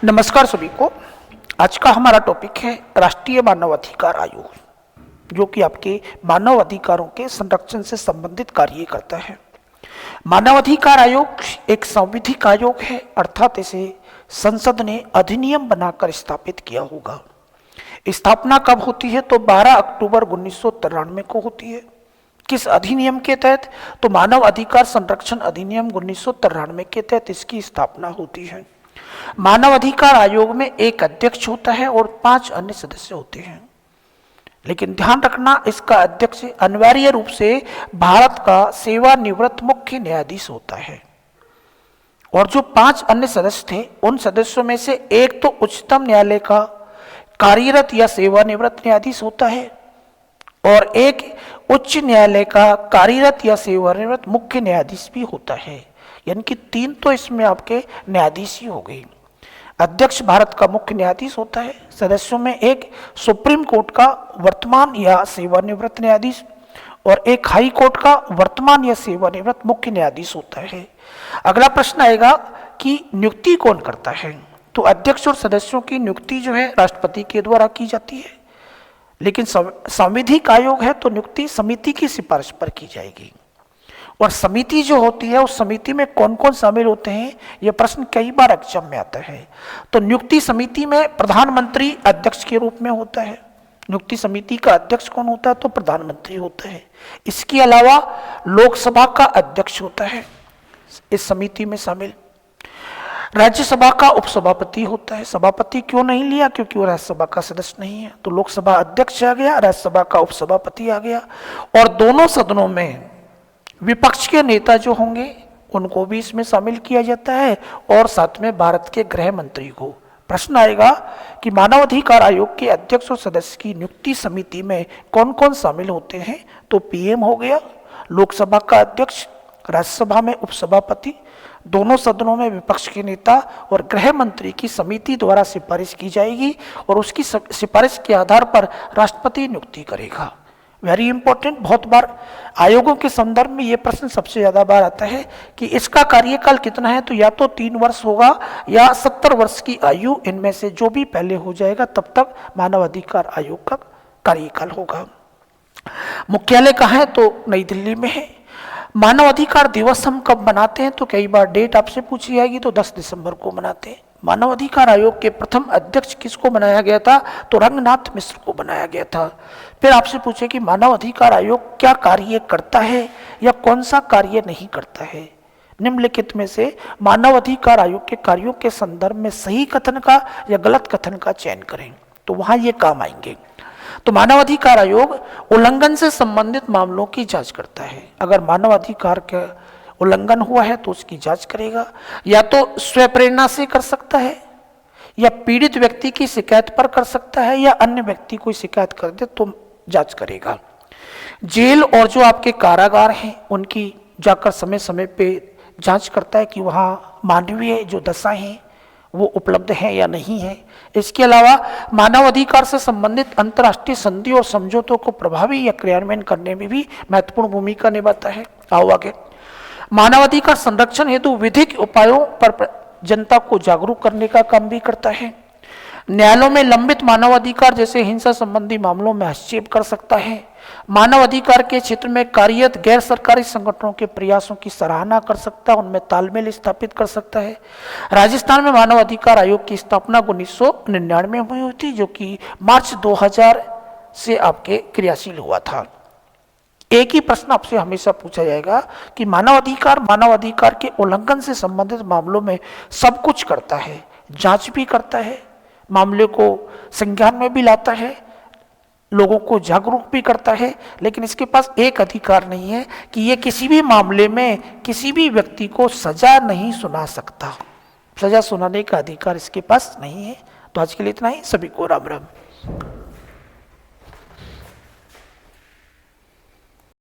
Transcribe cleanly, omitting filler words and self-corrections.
नमस्कार सभी को। आज का हमारा टॉपिक है राष्ट्रीय मानव अधिकार आयोग, जो कि आपके मानव अधिकारों के संरक्षण से संबंधित कार्य करता है। मानव अधिकार आयोग एक संवैधानिक आयोग है, अर्थात इसे संसद ने अधिनियम बनाकर स्थापित किया होगा। स्थापना कब होती है? तो 12 अक्टूबर 1993 को होती है। किस अधिनियम के तहत? तो मानव अधिकार संरक्षण अधिनियम 1993 के तहत इसकी स्थापना होती है। मानव अधिकार आयोग में एक अध्यक्ष होता है और 5 अन्य सदस्य होते हैं, लेकिन ध्यान रखना इसका अध्यक्ष अनिवार्य रूप से भारत का सेवानिवृत्त मुख्य न्यायाधीश होता है। और जो 5 अन्य सदस्य थे, उन सदस्यों में से एक तो उच्चतम न्यायालय का कार्यरत या सेवानिवृत्त न्यायाधीश होता है और एक उच्च न्यायालय का कार्यरत या सेवानिवृत्त मुख्य न्यायाधीश भी होता है। यानी कि 3 तो इसमें आपके न्यायाधीश ही हो गए। अध्यक्ष भारत का मुख्य न्यायाधीश होता है। सदस्यों में एक सुप्रीम कोर्ट का वर्तमान या सेवानिवृत्त न्यायाधीश और एक हाई कोर्ट का वर्तमान या सेवानिवृत्त मुख्य न्यायाधीश होता है। अगला प्रश्न आएगा कि नियुक्ति कौन करता है? तो अध्यक्ष और सदस्यों की नियुक्ति जो है राष्ट्रपति के द्वारा की जाती है, लेकिन संवैधानिक आयोग है तो नियुक्ति समिति की सिफारिश पर की जाएगी। और समिति जो होती है, उस समिति में कौन कौन शामिल होते हैं, यह प्रश्न कई बार एग्जाम में आता है। तो नियुक्ति समिति में प्रधानमंत्री अध्यक्ष के रूप में होता है। नियुक्ति समिति का अध्यक्ष कौन होता है? तो प्रधानमंत्री होता है। इसके अलावा लोकसभा का अध्यक्ष होता है इस समिति में शामिल। राज्यसभा का उपसभापति होता है। सभापति क्यों नहीं लिया? क्योंकि वो राज्यसभा का सदस्य नहीं है। तो लोकसभा अध्यक्ष आ गया, राज्यसभा का उपसभापति आ गया। और दोनों सदनों में विपक्ष के नेता जो होंगे उनको भी इसमें शामिल किया जाता है और साथ में भारत के गृह मंत्री को। प्रश्न आएगा कि मानव अधिकार आयोग के अध्यक्ष और सदस्य की नियुक्ति समिति में कौन कौन शामिल होते हैं? तो पीएम हो गया, लोकसभा का अध्यक्ष, राज्यसभा में उपसभापति, दोनों सदनों में विपक्ष के नेता और गृह मंत्री की समिति द्वारा सिफारिश की जाएगी और उसकी सिफारिश के आधार पर राष्ट्रपति नियुक्ति करेगा। Very important. बहुत बार आयोगों के संदर्भ में यह प्रश्न सबसे ज्यादा बार आता है कि इसका कार्यकाल कितना है? तो या तो 3 वर्ष होगा या 70 वर्ष की आयु, इनमें से जो भी पहले हो जाएगा तब तक मानव अधिकार आयोग का कार्यकाल होगा। मुख्यालय कहाँ है? तो नई दिल्ली में है। मानव अधिकार दिवस हम कब मनाते हैं? तो कई बार डेट आपसे पूछी जाएगी, तो 10 दिसंबर को मनाते हैं। मानव अधिकार आयोग के प्रथम अध्यक्ष किसको बनाया गया था? तो रंगनाथ मिश्र को बनाया गया था। फिर आपसे पूछे कि मानव अधिकार आयोग क्या कार्य करता है या कौन सा कार्य नहीं करता है। निम्नलिखित में से मानव अधिकार आयोग के कार्यों के संदर्भ में सही कथन का या गलत कथन का चयन करें, तो वहां ये काम आएंगे। तो मानव अधिकार आयोग उल्लंघन से संबंधित मामलों की जांच करता है। अगर मानव अधिकार का उल्लंघन हुआ है तो उसकी जांच करेगा। या तो स्वप्रेरणा से कर सकता है, या पीड़ित व्यक्ति की शिकायत पर कर सकता है, या अन्य व्यक्ति कोई शिकायत कर दे तो जांच करेगा। जेल और जो आपके कारागार हैं उनकी जाकर समय समय पे जांच करता है कि वहाँ मानवीय जो दशाएं हैं वो उपलब्ध है या नहीं है। इसके अलावा मानव अधिकार से संबंधित अंतर्राष्ट्रीय संधि और समझौतों को प्रभावी या क्रियान्वयन करने में भी महत्वपूर्ण भूमिका निभाता है। आओ आगे। मानव अधिकार संरक्षण हेतु विधिक उपायों पर जनता को जागरूक करने का काम भी करता है। न्यायालयों में लंबित मानव अधिकार जैसे हिंसा संबंधी मामलों में हस्तक्षेप कर सकता है। मानव अधिकार के क्षेत्र में कार्यरत गैर सरकारी संगठनों के प्रयासों की सराहना कर सकता है, उनमें तालमेल स्थापित कर सकता है। राजस्थान में मानव अधिकार आयोग की स्थापना 1999 में हुई थी, जो कि मार्च 2000 से आपके क्रियाशील हुआ था। एक ही प्रश्न आपसे हमेशा पूछा जाएगा कि मानव अधिकार के उल्लंघन से संबंधित मामलों में सब कुछ करता है, जांच भी करता है, मामले को संज्ञान में भी लाता है, लोगों को जागरूक भी करता है, लेकिन इसके पास एक अधिकार नहीं है कि ये किसी भी मामले में किसी भी व्यक्ति को सजा नहीं सुना सकता। सजा सुनाने का अधिकार इसके पास नहीं है। तो आज के लिए इतना ही। सभी को राम राम।